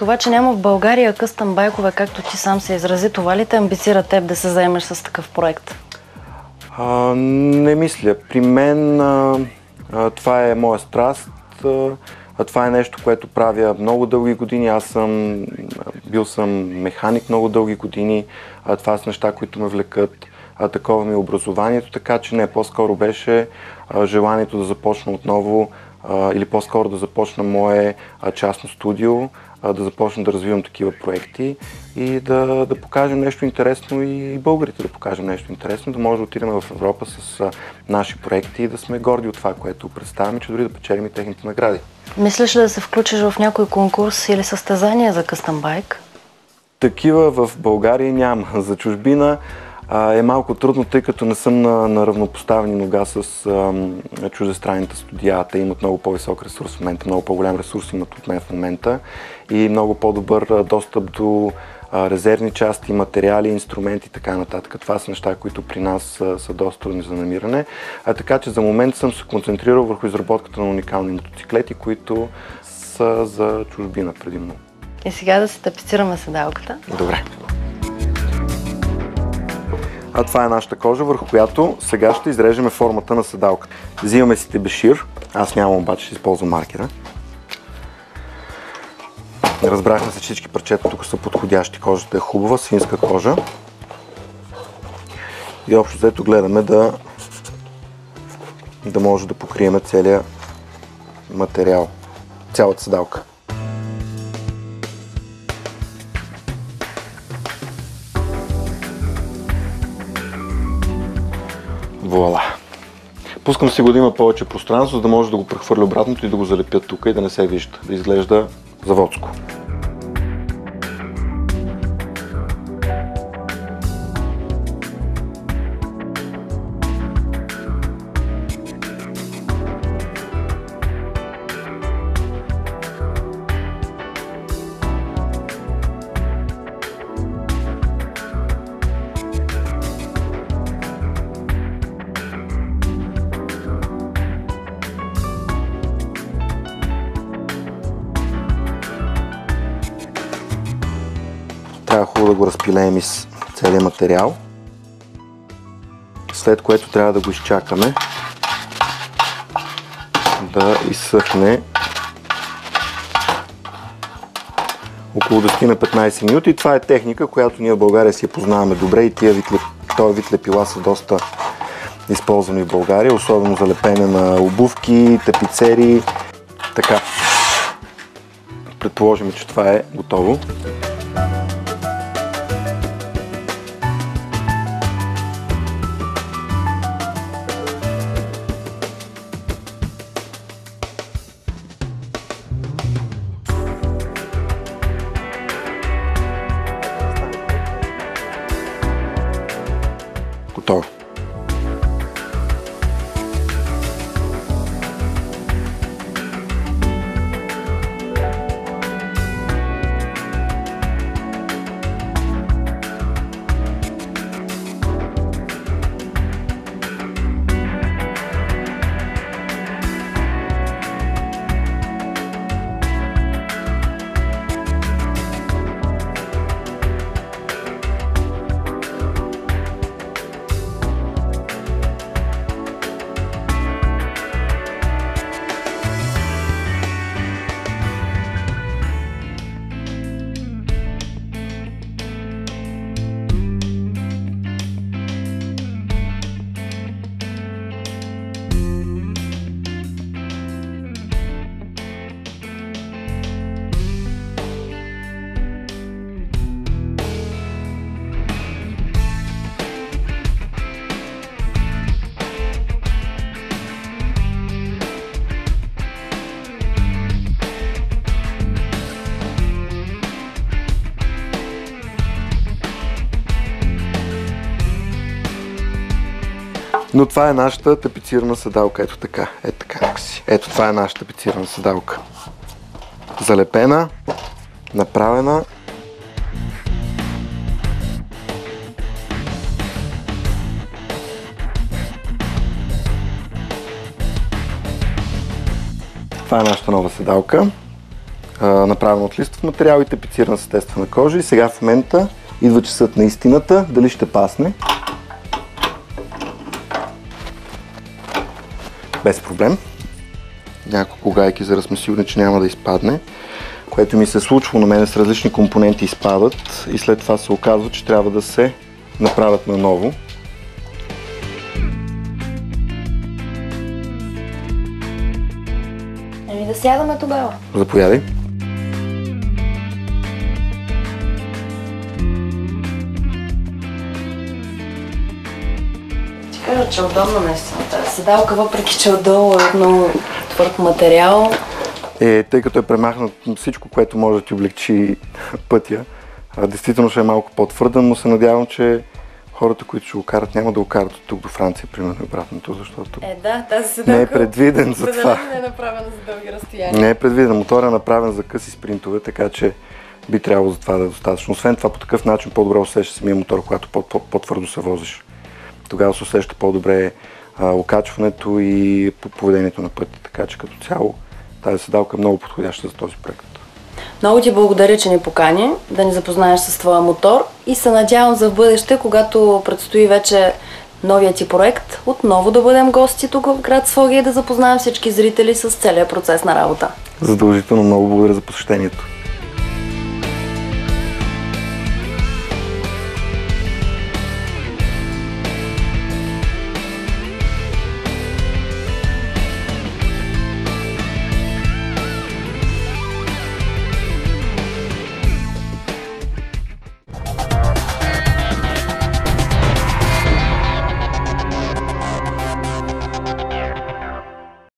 Това, че няма в България къстъм байкове, както ти сам се изрази, това ли те амбицира теб да се заемеш с такъв проект? Не мисля. При мен това е моя страст. Това е нещо, което правя много дълги години. Бил съм механик много дълги години. Това са неща, които ме влекат. Такова ми е образованието, така че не, по-скоро беше желанието да започна отново или по-скоро да започна мое частно студио, да започна да развивам такива проекти и да покажем нещо интересно и българите да покажем нещо интересно, да може да отидем в Европа с наши проекти и да сме горди от това, което представяме, че дори да печелим и техните награди. Мислиш ли да се включиш в някой конкурс или състезание за къстъм байк? Такива в България няма. За чужбина е малко трудно, тъй като не съм на равнопоставени нога с чуждестранните студия. Те имат много по-висок ресурс в момента, много по-голям ресурс имат от мен в момента и много по-добър достъп до резервни части, материали, инструменти и така нататък. Това са неща, които при нас са доста трудни за намиране. Така че за момент съм се концентрирал върху изработката на уникални мотоциклети, които са за чужбина предимно. И сега да се тапицираме седалката. Добре. Това е нашата кожа, върху която сега ще изрежеме формата на седалката. Взимаме си тебешир, аз нямам обаче, ще използвам маркера. Разбрахме се, че всички парчета тук са подходящи, кожата е хубава, свинска кожа. И общо взето гледаме да може да покрием целия материал, цялата седалка. Вуала! Пускам си го да има повече пространство, за да може да го прехвърля обратното и да го залепя тук и да не се вижда, да изглежда заводско. Трябва хубаво да го разпилеем из целия материал, след което трябва да го изчакаме да изсъхне около 10 на 15 минути. Това е техника, която ние в България си я познаваме добре и този вид лепила са доста използвани в България, особено за лепене на обувки, тапицери. Така, предположим, че това е готово. Готово. Но това е нашата тапицирана седалка. Ето така. Ето така някакси. Ето това е нашата тапицирана седалка. Залепена, направена. Това е нашата нова седалка. направен от листов материал и тапициран с естествена кожа. И сега в момента идва часът на истината, дали ще пасне. Без проблем. Няколко гайки, за да сме сигурни, че няма да изпадне. Което ми се е случвало на мен с различни компоненти изпадат и след това се оказва, че трябва да се направят наново. Еми да сядаме тогава. Заповядай. Ти кажа, че е удобно наистина тази седалка, въпреки че отдолу е много твърд материал. Тъй като е премахнат всичко, което може да ти облегчи пътя, действително ще е малко по-твърден, но се надявам, че хората, които ще го карат, няма да го карат от тук до Франция, примерно обратното, защото Да, тази седалка не е предвиден за това. Не е направена за дълги разстояния. Не е предвиден. Моторът е направен за къси спринтове, така че би трябвало за това да е достатъчно. Освен това, по такъв начин по-добре усеща самия мотор, когато по-твърдо се возиш. Тогава се усеща по-добре окачването и поведението на пътя, така че като цяло тази седалка е много подходяща за този проект. Много ти благодаря, че ни покани да ни запознаеш с твоя мотор и се надявам за в бъдеще, когато предстои вече новият ти проект, отново да бъдем гости тук в град Своге и да запознаем всички зрители с целия процес на работа. Задължително много благодаря за посещението.